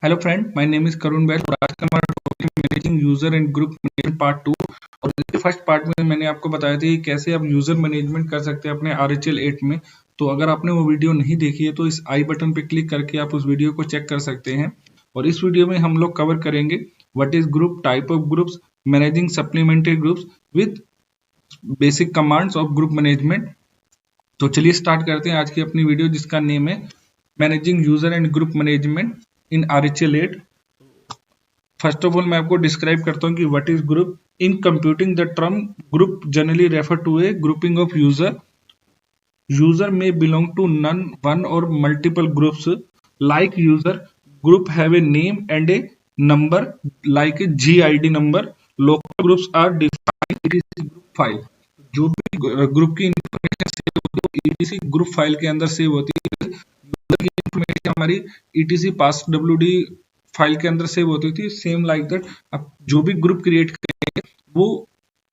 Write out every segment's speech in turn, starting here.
Hello friend, my name is Karun Bail और आज का हमारा topic managing user and group management part 2। और इसके फर्स्ट पार्ट में मैंने आपको बताया था कि कैसे आप यूजर मैनेजमेंट कर सकते हैं अपने RHEL 8 में। तो अगर आपने वो वीडियो नहीं देखी है तो इस आई बटन पे क्लिक करके आप उस वीडियो को चेक कर सकते हैं। और इस वीडियो में हम लोग कवर करेंगे what is group, type of groups, managing supplementary groups with basic commands of group management. तो चलिए स्टार्ट करते हैं आज की अपनी वीडियो जिसका नेम है managing user and group management in RHEL 8। First of all मैं आपको डिस्क्राइब करता हूँ कि what is group. In computing the term group generally refer to a grouping of user may belong to none one or multiple groups like user group have a name and a number like a GID number. Local groups are defined etc group file. जो भी group की information save होती है etc group file के अंदर save होती है। User की इंफॉर्मेशन हमारी etc passwd फाइल के अंदर सेव होती थी। सेम लाइक दैट आप जो भी ग्रुप क्रिएट करेंगे वो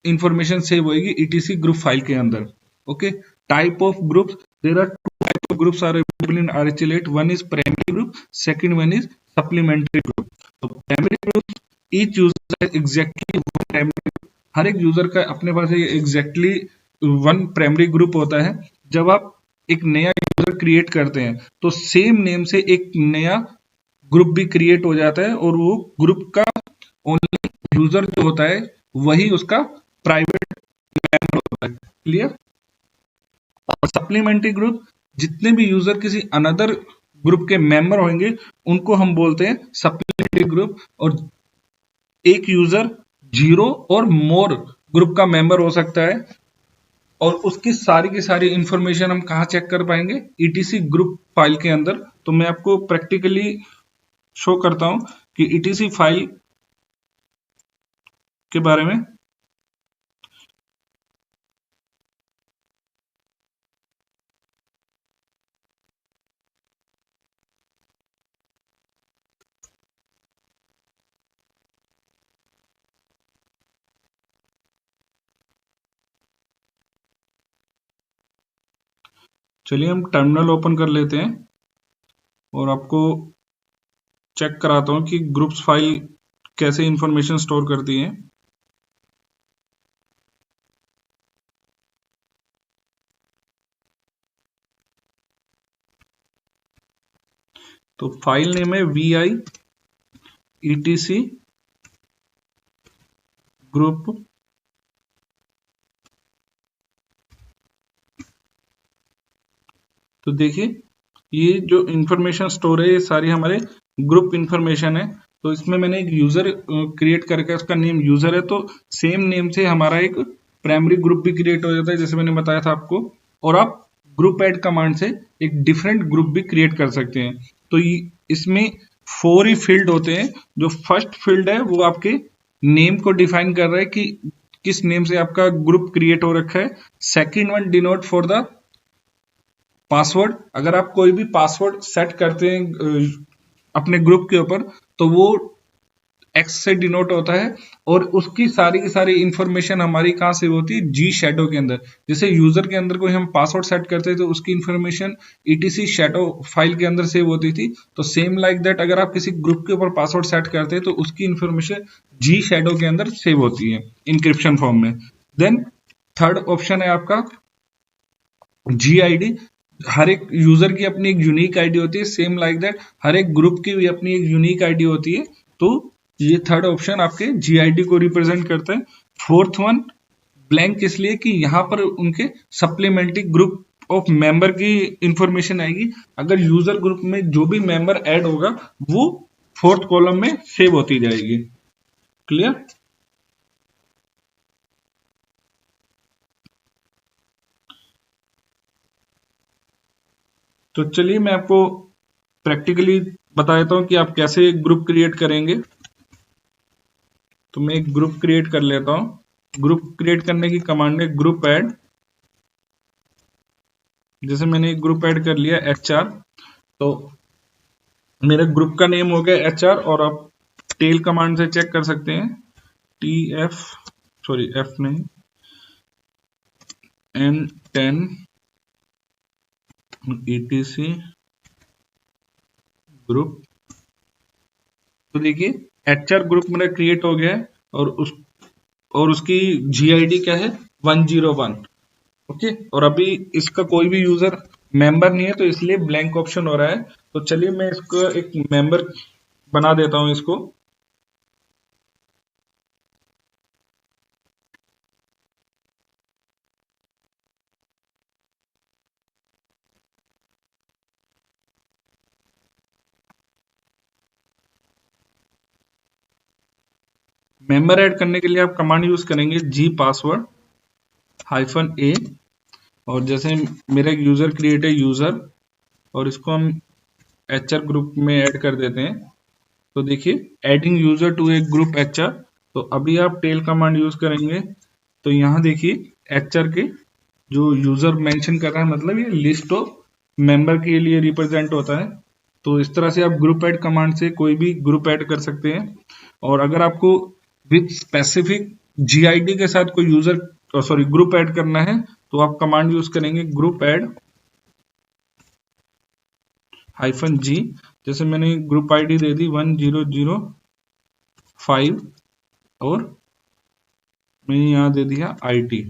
इंफॉर्मेशन सेव होगी etc ग्रुप फाइल के अंदर। Okay, type of groups, there are two type of groups are available in RHEL 8। One is primary group, second one is supplementary group. तो primary group each user has exactly one primary group. हर एक user का अपने पास exactly one primary group होता है। जब आप एक नया यूजर क्रिएट करते हैं तो सेम नेम से एक नया ग्रुप भी क्रिएट हो जाता है और वो ग्रुप का ओनली यूजर जो होता है वही उसका प्राइवेट मेंबर होता है। क्लियर। और सप्लीमेंट्री ग्रुप, जितने भी यूजर किसी अनदर ग्रुप के मेंबर होंगे उनको हम बोलते हैं सप्लीमेंट्री ग्रुप। और एक यूजर जीरो और मोर ग्रुप का मेंबर हो सकता है और उसकी सारी की सारी इंफॉर्मेशन हम कहाँ चेक कर पाएंगे, etc ग्रुप फाइल के अंदर। तो मैं आपको प्रैक्टिकली शो करता हूं कि etc फाइल के बारे में। चलिए हम टर्मिनल ओपन कर लेते हैं और आपको चेक कराता हूं कि ग्रुप्स फाइल कैसे इंफॉर्मेशन स्टोर करती है। तो फाइल नेम है vi etc ग्रुप। तो देखिए ये जो इंफॉर्मेशन स्टोर है ये सारी हमारे ग्रुप इंफॉर्मेशन है। तो इसमें मैंने एक यूजर क्रिएट करके उसका नेम यूजर है, तो सेम नेम से हमारा एक प्राइमरी ग्रुप भी क्रिएट हो जाता है जैसे मैंने बताया था आपको। और आप ग्रुप ऐड कमांड से एक डिफरेंट ग्रुप भी क्रिएट कर सकते हैं। तो इसमें 4 ही फील्ड होते हैं। जो फर्स्ट फील्ड है वो आपके नेम को डिफाइन कर रहा है कि किस नेम से आपका ग्रुप क्रिएट हो रखा है। Second one denote for the password. अगर आप कोई भी पासवर्ड सेट करते हैं अपने ग्रुप के ऊपर तो वो एक्स से डिनोट होता है और उसकी सारी की सारी इंफॉर्मेशन हमारी कहाँ से होती है, जी शैडो के अंदर। जैसे यूजर के अंदर कोई हम पासवर्ड सेट करते हैं तो उसकी इंफॉर्मेशन etc शैडो फाइल के अंदर सेव होती थी। तो सेम लाइक दैट अगर आप किसी ग्रुप के ऊपर पासवर्ड सेट करते हैं तो उसकी इंफॉर्मेशन जी शैडो के अंदर सेव होती है इंक्रिप्शन फॉर्म में। देन थर्ड ऑप्शन है आपका GID। हर एक यूजर की अपनी एक यूनिक आईडी होती है। सेम लाइक दैट हर एक ग्रुप की भी अपनी एक यूनिक आईडी होती है। तो ये थर्ड ऑप्शन आपके GID को रिप्रेजेंट करता है। फोर्थ वन ब्लैंक इसलिए कि यहाँ पर उनके सप्लीमेंट्री ग्रुप ऑफ मेंबर की इंफॉर्मेशन आएगी। अगर यूजर ग्रुप में जो भी मेंबर ऐड होगा वो फोर्थ कॉलम में सेव होती जाएगी। क्लियर। तो चलिए मैं आपको प्रैक्टिकली बता देता हूं कि आप कैसे ग्रुप क्रिएट करेंगे। तो मैं एक ग्रुप क्रिएट कर लेता हूं। ग्रुप क्रिएट करने की कमांड है ग्रुप ऐड। जैसे मैंने एक ग्रुप ऐड कर लिया HR, तो मेरे ग्रुप का नेम हो गया HR। और आप टेल कमांड से चेक कर सकते हैं TF, सॉरी F नहीं, N10 etc ग्रुप तो देखिए एचआर ग्रुप मेरा क्रिएट हो गया है और उसकी जीआईडी क्या है 101। ओके, और अभी इसका कोई भी यूजर मेंबर नहीं है तो इसलिए ब्लैंक ऑप्शन हो रहा है। तो चलिए मैं इसको एक मेंबर बना देता हूं इसको। मेंबर ऐड करने के लिए आप कमांड यूज करेंगे जी पासवर्ड -a, और जैसे मेरा एक यूजर क्रिएट है यूजर, और इसको हम एचआर ग्रुप में ऐड कर देते हैं। तो देखिए adding user to a group HR, तो अभी आप टेल कमांड यूज करेंगे। तो यहाँ देखिए एचआर के जो यूजर मेंशन कर रहा है, मतलब ये लिस्ट ऑफ मेंबर के लिए रिप्रेजेंट होता है। तो इस तरह से आप ग्रुप ऐड कमांड से कोई भी ग्रुप ऐड कर सकते हैं। और अगर आपको विथ स्पेसिफिक जीआईडी के साथ कोई ग्रुप ऐड करना है तो आप कमांड यूज करेंगे ग्रुप ऐड -g। जैसे मैंने ग्रुप आईडी दे दी 1005 और मैंने यहाँ दे दिया आईटी।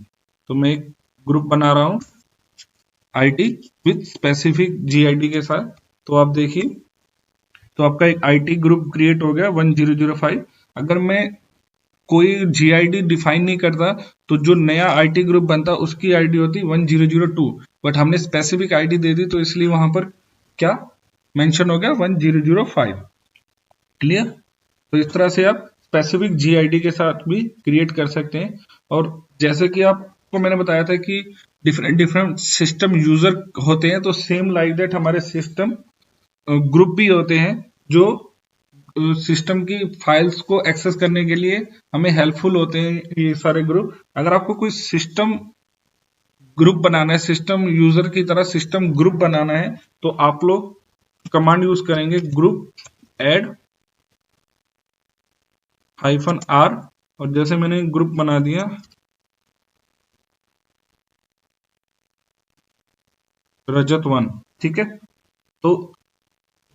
तो मैं एक ग्रुप बना रहा हूं आईटी विथ स्पेसिफिक जीआईडी के साथ। तो आप देखिए तो आपका एक आईटी ग्रुप क्रिएट हो गया 1005। अगर मैं कोई जीआईडी डिफाइन नहीं करता तो जो नया आईटी ग्रुप बनता उसकी आईडी होती 1002, बट हमने स्पेसिफिक आईडी दे दी तो इसलिए वहां पर क्या मेंशन हो गया 1005। क्लियर? तो इस तरह से आप स्पेसिफिक जीआईडी के साथ भी क्रिएट कर सकते हैं। और जैसे कि आपको मैंने बताया था कि डिफरेंट डिफरेंट सिस्टम यूजर होते हैं, तो सेम लाइक दैट हमारे सिस्टम ग्रुप भी होते हैं जो सिस्टम की फाइल्स को एक्सेस करने के लिए हमें हेल्पफुल होते हैं ये सारे ग्रुप। अगर आपको कोई सिस्टम ग्रुप बनाना है, सिस्टम यूजर की तरह सिस्टम ग्रुप बनाना है, तो आप लोग कमांड यूज करेंगे ग्रुप ऐड -r, और जैसे मैंने ग्रुप बना दिया रजत 1। ठीक है, तो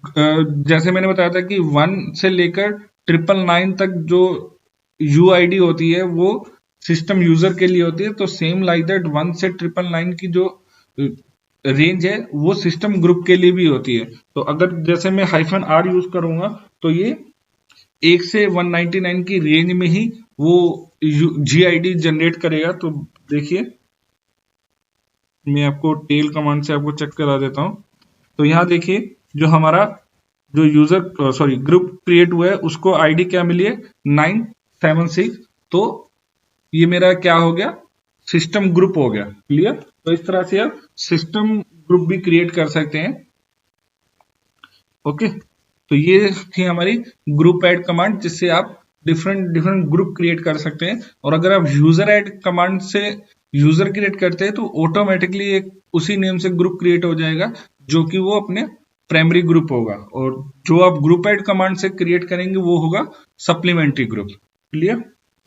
जैसे मैंने बताया था कि 1 से लेकर 999 तक जो यूआईडी होती है वो सिस्टम यूजर के लिए होती है। तो सेम लाइक दैट 1 से 999 की जो रेंज है वो सिस्टम ग्रुप के लिए भी होती है। तो अगर जैसे मैं -r यूज करूंगा तो ये 1 से 199 की रेंज में ही वो जीआईडी जनरेट करेगा। तो देखिए मैं आपको टेल कमांड से आपको चेक करा देता हूं। तो यहाँ देखिए जो हमारा ग्रुप क्रिएट हुआ है उसको आईडी क्या मिली है 976। तो ये मेरा क्या हो गया सिस्टम ग्रुप हो गया। क्लियर? तो इस तरह से आप सिस्टम ग्रुप भी क्रिएट कर सकते हैं। ओके, तो ये थी हमारी ग्रुप ऐड कमांड जिससे आप डिफरेंट डिफरेंट ग्रुप क्रिएट कर सकते हैं। और अगर आप यूजर ऐड कमांड से यूजर क्रिएट करते हैं तो ऑटोमेटिकली एक उसी नेम से ग्रुप क्रिएट हो जाएगा जो कि वो अपने प्राइमरी ग्रुप होगा, और जो आप ग्रुप ऐड कमांड से क्रिएट करेंगे वो होगा सप्लीमेंट्री ग्रुप। क्लियर?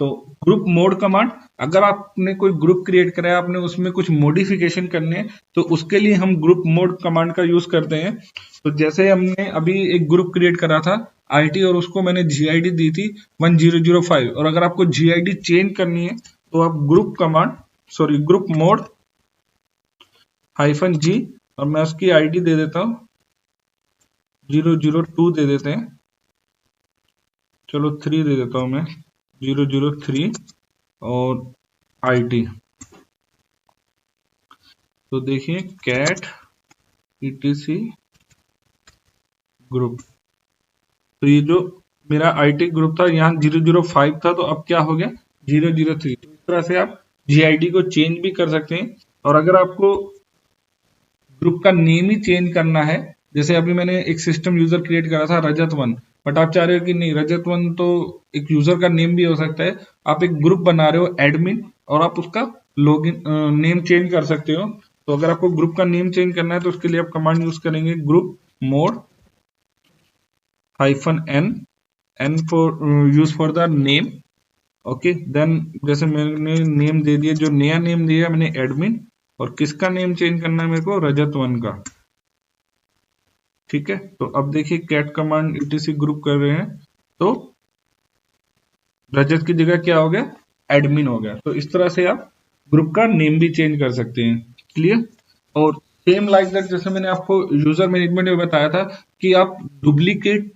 तो ग्रुप मोड कमांड, अगर आपने कोई ग्रुप क्रिएट करा है, आपने उसमें कुछ मॉडिफिकेशन करने हैं तो उसके लिए हम ग्रुप मोड कमांड का यूज करते हैं। तो जैसे हमने अभी एक ग्रुप क्रिएट करा था आईटी और उसको मैंने जीआईडी दी थी 1005, और अगर आपको जीआईडी चेंज करनी है तो आप ग्रुप मोड -g, और मैं उसकी आईडी दे देता हूं 002 दे देते हैं, चलो 3 दे देता हूं मैं 003 और आईटी। तो देखिए कैट etc ग्रुप, तो ये जो मेरा आईटी ग्रुप था यहाँ 005 था, तो अब क्या हो गया 003। तो इस तरह से आप जीआईडी को चेंज भी कर सकते हैं। और अगर आपको ग्रुप का नेम ही चेंज करना है, जैसे अभी मैंने एक सिस्टम यूजर क्रिएट करा था रजत 1, बट आप चाह रहे हो कि नहीं रजत 1 तो एक यूजर का नेम भी हो सकता है, आप एक ग्रुप बना रहे हो एडमिन और आप उसका लॉगिन नेम चेंज कर सकते हो। तो अगर आपको ग्रुप का नेम चेंज करना है तो उसके लिए आप कमांड यूज करेंगे groupmod -n use for the name. Okay, then जैसे मैंने नेम दे दिया, जो नया नेम दिया मैंने एडमिन, और किसका नेम चेंज करना है मेरे को रजत 1 का। ठीक है, तो अब देखिए कैट कमांड etc ग्रुप कर रहे हैं तो रजत की जगह क्या हो गया, एडमिन हो गया। तो इस तरह से आप ग्रुप का नेम भी चेंज कर सकते हैं। क्लियर। और सेम लाइक दैट, जैसे मैंने आपको यूजर मैनेजमेंट में बताया था कि आप डुप्लीकेट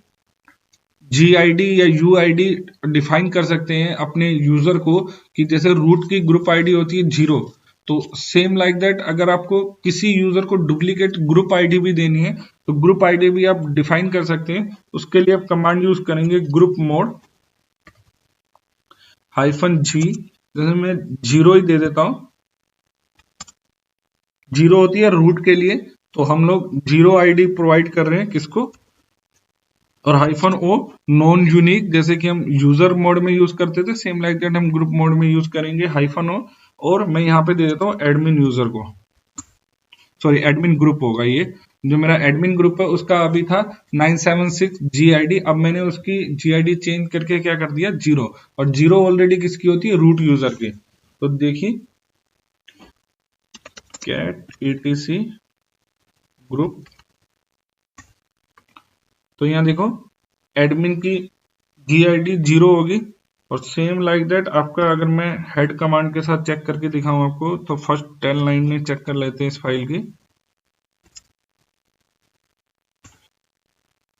GID या UID डिफाइन कर सकते हैं अपने यूजर को, कि जैसे रूट की ग्रुप आईडी होती है 0, तो सेम लाइक दैट अगर आपको किसी यूजर को डुप्लीकेट ग्रुप आईडी भी देनी है तो ग्रुप आईडी भी आप डिफाइन कर सकते हैं। उसके लिए आप कमांड यूज करेंगे ग्रुप मोड -G, जैसे मैं 0 ही दे देता हूं। 0 होती है रूट के लिए, तो हम लोग 0 आईडी प्रोवाइड कर रहे हैं किसको, और -O नॉन यूनिक, जैसे कि हम यूजर मोड में यूज करते थे, सेम लाइक दैट हम ग्रुप मोड में यूज करेंगे -O। और मैं यहाँ पे दे देता हूँ एडमिन यूजर को, सॉरी एडमिन ग्रुप होगा ये, जो मेरा एडमिन ग्रुप है उसका अभी था 976 GID, अब मैंने उसकी GID चेंज करके क्या कर दिया 0, और 0 ऑलरेडी किसकी होती है, रूट यूजर की। तो देखिए cat etc ग्रुप, तो यहाँ देखो एडमिन की GID 0 होगी। और सेम लाइक दैट आपका, अगर मैं हेड कमांड के साथ चेक करके दिखाऊं आपको, तो फर्स्ट 10 लाइन में चेक कर लेते हैं इस फाइल की।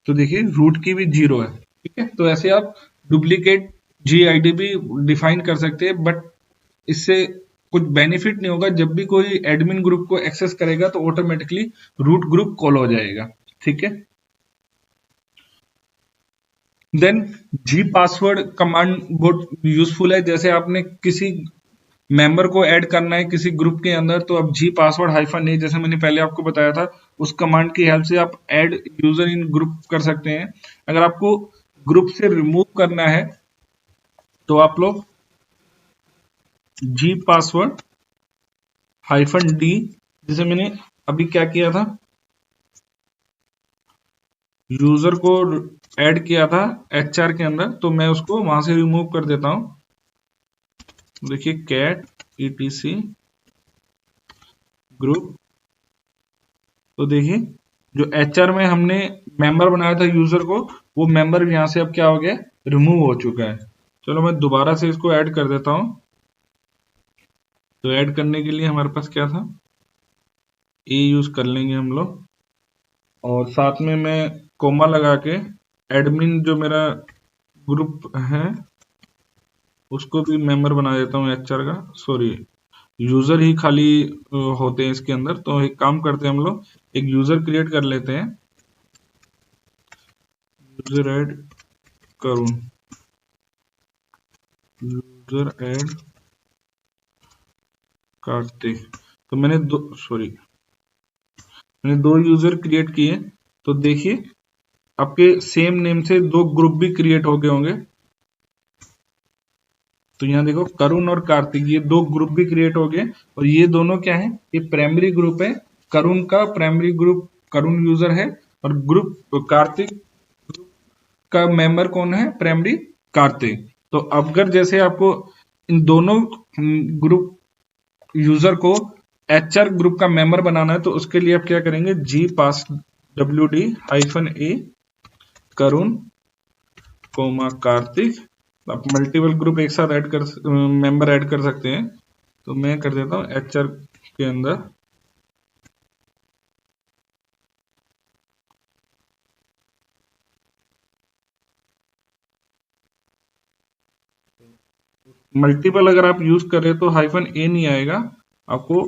तो देखिए रूट की भी 0 है, ठीक है। तो ऐसे आप डुप्लीकेट GID भी डिफाइन कर सकते हैं, बट इससे कुछ बेनिफिट नहीं होगा। जब भी कोई एडमिन ग्रुप को एक्सेस करेगा तो ऑटोमेटिकली रूट ग्रुप कॉल हो जाएगा, ठीक है। देन जी पासवर्ड कमांड बहुत यूजफुल है। जैसे आपने किसी मेंबर को ऐड करना है किसी ग्रुप के अंदर, तो आप जी पासवर्ड -A, जैसे मैंने पहले आपको बताया था, उस कमांड की हेल्प से आप ऐड यूजर इन ग्रुप कर सकते हैं। अगर आपको ग्रुप से रिमूव करना है तो आप लोग जी पासवर्ड -D, जैसे मैंने अभी क्या किया था, यूजर को ऐड किया था HR के अंदर, तो मैं उसको वहां से रिमूव कर देता हूं। देखिए cat etc ग्रुप, तो देखिए जो HR में हमने मेंबर बनाया था यूजर को, वो मेंबर यहां से अब क्या हो गया, रिमूव हो चुका है। चलो मैं दोबारा से इसको ऐड कर देता हूं। तो ऐड करने के लिए हमारे पास क्या था, A यूज कर लेंगे हम लोग, और साथ में मैं कोमा लगा के एडमिन जो मेरा ग्रुप है उसको भी मेंबर बना देता हूँ HR का, सॉरी यूजर ही खाली होते हैं इसके अंदर। तो एक काम करते हैं हम लोग, एक यूजर क्रिएट कर लेते हैं, यूजर ऐड करूँ, यूजर ऐड कार्तिक। तो मैंने दो यूजर क्रिएट किए। तो देखिए आपके सेम नेम से 2 ग्रुप भी क्रिएट हो गए होंगे। तो यहाँ देखो करुण और कार्तिक, ये 2 ग्रुप भी क्रिएट हो गए, और ये दोनों क्या है, ये प्राइमरी ग्रुप है। करुण का प्राइमरी ग्रुप करुण यूजर है, और ग्रुप कार्तिक का मेंबर कौन है, प्राइमरी कार्तिक। तो अगर जैसे आपको इन दोनों ग्रुप यूजर को HR ग्रुप का मेंबर बनाना है, तो उसके लिए आप क्या करेंगे, g pass WD -A Karun comma Kartik. आप मल्टीपल ग्रुप एक साथ ऐड कर मेंबर ऐड कर सकते हैं। तो मैं कर देता हूं HR के अंदर मल्टीपल, अगर आप यूज कर रहे हैं तो -A नहीं आएगा, आपको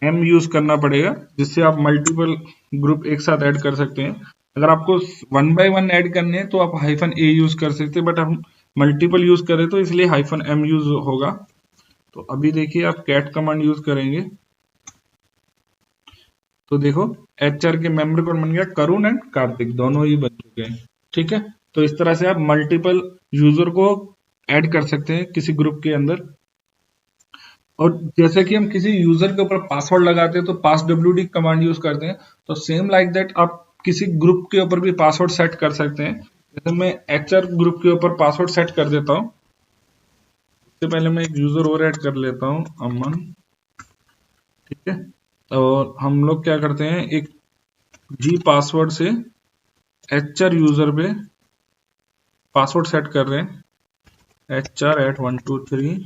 -M यूज करना पड़ेगा, जिससे आप मल्टीपल ग्रुप एक साथ ऐड कर सकते हैं। अगर आपको 1 बाय 1 ऐड करने हैं तो आप -A यूज कर सकते हैं, बट हम मल्टीपल यूज करें तो इसलिए -M यूज होगा। तो अभी देखिए आप कैट कमांड यूज करेंगे, तो देखो HR के मेंबर कौन बन गया, करुण एंड कार्तिक दोनों ही बन चुके हैं, ठीक है। तो इस तरह से आप मल्टीपल यूजर को ऐड कर सकते हैं किसी ग्रुप के अंदर। और जैसे कि हम किसी यूजर के ऊपर पासवर्ड लगाते हैं तो पास WD कमांड यूज करते हैं, तो सेम लाइक दैट आप किसी ग्रुप के ऊपर भी पासवर्ड सेट कर सकते हैं। जैसे मैं HR ग्रुप के ऊपर पासवर्ड सेट कर देता हूं। इससे पहले मैं एक यूजर और ऐड कर लेता हूं, अमन, ठीक है। और हम लोग क्या करते हैं, एक जी पासवर्ड से HR यूजर पे पासवर्ड सेट कर रहे हैं, HR@123,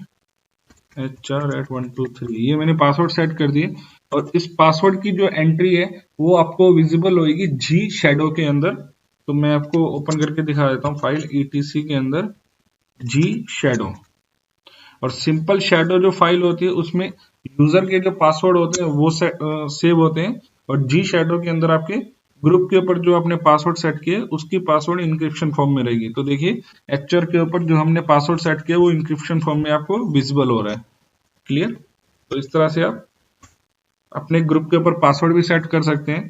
HR@123, ये मैंने पासवर्ड सेट कर दिए। और इस पासवर्ड की जो एंट्री है वो आपको विजिबल होगी जी शैडो के अंदर। तो मैं आपको ओपन करके दिखा देता हूँ फाइल ETC के अंदर जी शैडो। और सिंपल शैडो जो फाइल होती है उसमें यूजर के जो पासवर्ड होते हैं वो सेव होते हैं, और जी शैडो के अंदर आपके ग्रुप के ऊपर जो आपने पासवर्ड सेट किया उसकी पासवर्ड इंक्रिप्शन फॉर्म में रहेगी। तो देखिए एचआर के ऊपर जो हमने पासवर्ड सेट किया वो इंक्रिप्शन फॉर्म में आपको विजिबल हो रहा है। क्लियर? तो इस तरह से आप अपने ग्रुप के ऊपर पासवर्ड भी सेट कर सकते हैं।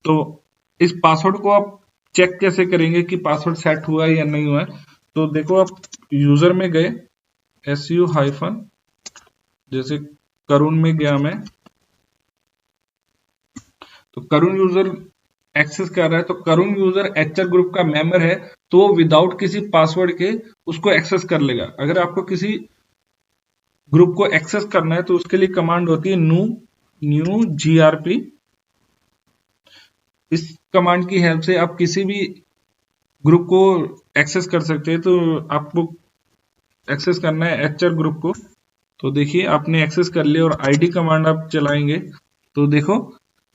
तो इस पासवर्ड को आप चेक कैसे करेंगे कि पासवर्ड सेट हुआ है या नहीं हुआ है? तो देखो आप यूजर में गए, SU हाइफन, जैसे करुण में गया मैं, तो करुण यूजर एक्सेस कर रहा है, तो करुण यूजर एचआर ग्रुप का मेंबर है, तो वो विदाउट किसी पासवर्ड के उसको एक्सेस कर लेगा। अगर आपको किसी ग्रुप को एक्सेस करना है तो उसके लिए कमांड होती है न्यू GRP। इस कमांड की हेल्प से आप किसी भी ग्रुप को एक्सेस कर सकते हैं। तो आपको एक्सेस करना है एचआर ग्रुप को, तो देखिए आपने एक्सेस कर लिया और ID कमांड आप चलाएंगे तो देखो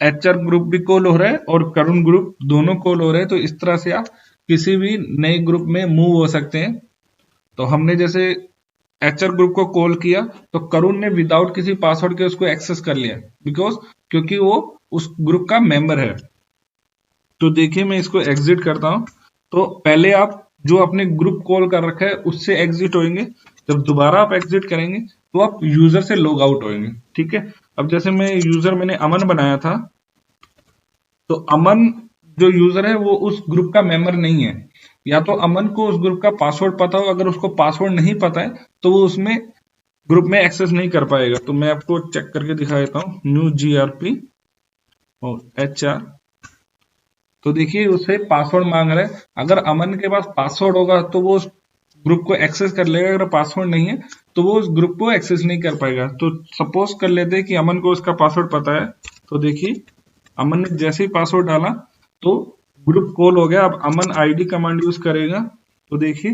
एचआर ग्रुप भी कॉल हो रहा है और करुण ग्रुप दोनों कॉल हो रहे हैं। तो इस तरह से आप किसी भी नए ग्रुप में मूव हो सकते हैं। तो हमने जैसे एचआर ग्रुप को कॉल किया तो करुण ने विदाउट किसी पासवर्ड के उसको एक्सेस कर लिया, क्योंकि वो उस ग्रुप का मेंबर है। तो देखिए मैं इसको एग्जिट करता हूं। तो पहले आप जो अपने ग्रुप कॉल कर रखा है उससे एग्जिट होंगे, जब दोबारा आप एग्जिट करेंगे तो आप यूजर से लॉग आउट होंगे। ठीक है, अब जैसे मैंने अमन बनाया था, तो अमन जो यूजर है वो उस ग्रुप का मेंबर नहीं है। या तो अमन को उस ग्रुप का पासवर्ड पता हो, अगर उसको पासवर्ड नहीं पता है तो वो उसमें ग्रुप में एक्सेस नहीं कर पाएगा। तो मैं आपको चेक करके दिखा देता हूँ, न्यू GRP और HR। तो देखिए उसे पासवर्ड मांग रहा है। अगर अमन के पास पासवर्ड होगा तो वो उस ग्रुप को एक्सेस कर लेगा, अगर पासवर्ड नहीं है तो वो उस ग्रुप को एक्सेस नहीं कर पाएगा। तो सपोज कर लेते हैं कि अमन को उसका पासवर्ड पता है। तो देखिए अमन ने जैसे ही पासवर्ड डाला तो ग्रुप कॉल हो गया। अब अमन ID कमांड यूज करेगा तो देखिए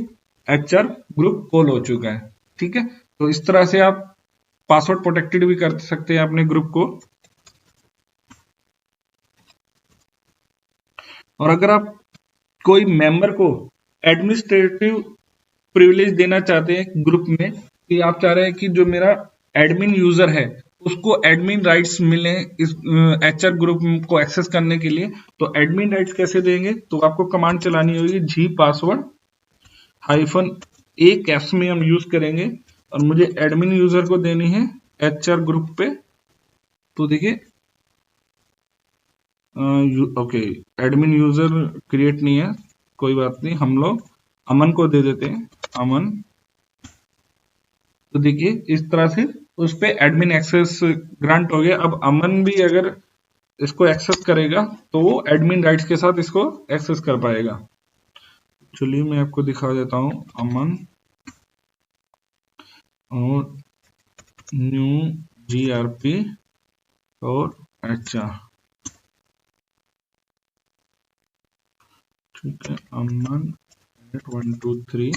HR ग्रुप कॉल हो चुका है। ठीक है, तो इस तरह से आप पासवर्ड प्रोटेक्टेड भी कर सकते हैं अपने ग्रुप को। और अगर आप कोई मेंबर को एडमिनिस्ट्रेटिव प्रिविलेज देना चाहते हैं ग्रुप में, कि आप चाह रहे हैं कि जो मेरा एडमिन यूजर है उसको एडमिन राइट्स मिले इस HR ग्रुप को एक्सेस करने के लिए, तो एडमिन राइट्स कैसे देंगे? तो आपको कमांड चलानी होगी जी पासवर्ड -A कैप्स में हम यूज करेंगे, और मुझे एडमिन यूजर को देनी है HR ग्रुप पे। तो देखिए ओके, एडमिन यूजर क्रिएट नहीं है, कोई बात नहीं, हम लोग अमन को दे देते हैं, अमन। तो देखिए इस तरह से उस पे एडमिन एक्सेस ग्रांट हो गया। अब अमन भी अगर इसको एक्सेस करेगा तो वो एडमिन राइट्स के साथ इसको एक्सेस कर पाएगा। चलिए मैं आपको दिखा देता हूँ, अमन और न्यू GRP और HR। ठीक है, अमन @123,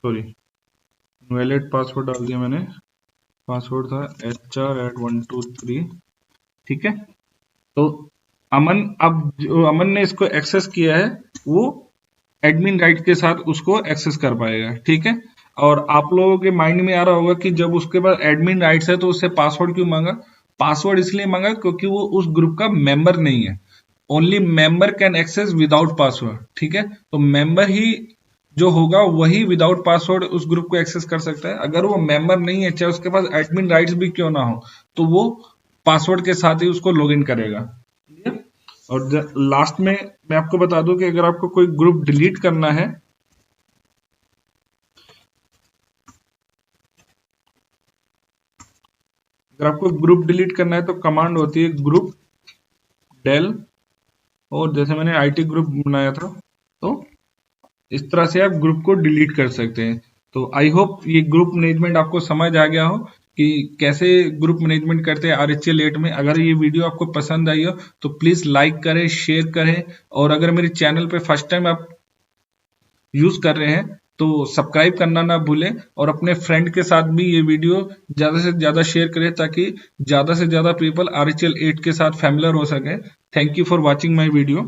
सॉरी वैलिड पासवर्ड डाल दिया मैंने, पासवर्ड था HR@123। ठीक है, तो अमन, अब जो अमन ने इसको एक्सेस किया है वो एडमिन राइट के साथ उसको एक्सेस कर पाएगा। ठीक है, और आप लोगों के माइंड में आ रहा होगा कि जब उसके पास एडमिन राइट्स है तो उससे पासवर्ड क्यों मांगा? पासवर्ड इसलिए मांगा क्योंकि वो उस ग्रुप का मेंबर नहीं है। Only member can access without password. ठीक है, तो मेंबर ही जो होगा वही विदाउट पासवर्ड उस ग्रुप को एक्सेस कर सकता है। अगर वो मेंबर नहीं है, चाहे उसके पास एडमिन राइट्स भी क्यों ना हो, तो वो पासवर्ड के साथ ही उसको लॉगिन करेगा। और लास्ट में मैं आपको बता दूं कि अगर आपको कोई ग्रुप डिलीट करना है, अगर आपको ग्रुप डिलीट करना है तो कमांड होती है ग्रुप डेल, और जैसे मैंने IT ग्रुप बनाया था तो इस तरह से आप ग्रुप को डिलीट कर सकते हैं। तो आई होप ये ग्रुप मैनेजमेंट आपको समझ आ गया हो कि कैसे ग्रुप मैनेजमेंट करते हैं RHL 8 में। अगर ये वीडियो आपको पसंद आई हो तो प्लीज लाइक करें, शेयर करें, और अगर मेरे चैनल पे फर्स्ट टाइम आप यूज कर रहे हैं तो सब्सक्राइब करना ना भूलें, और अपने फ्रेंड के साथ भी ये वीडियो ज्यादा से ज्यादा शेयर करें ताकि ज्यादा से ज्यादा पीपल RHL 8 के साथ फैमिलियर हो सके। Thank you for watching my video.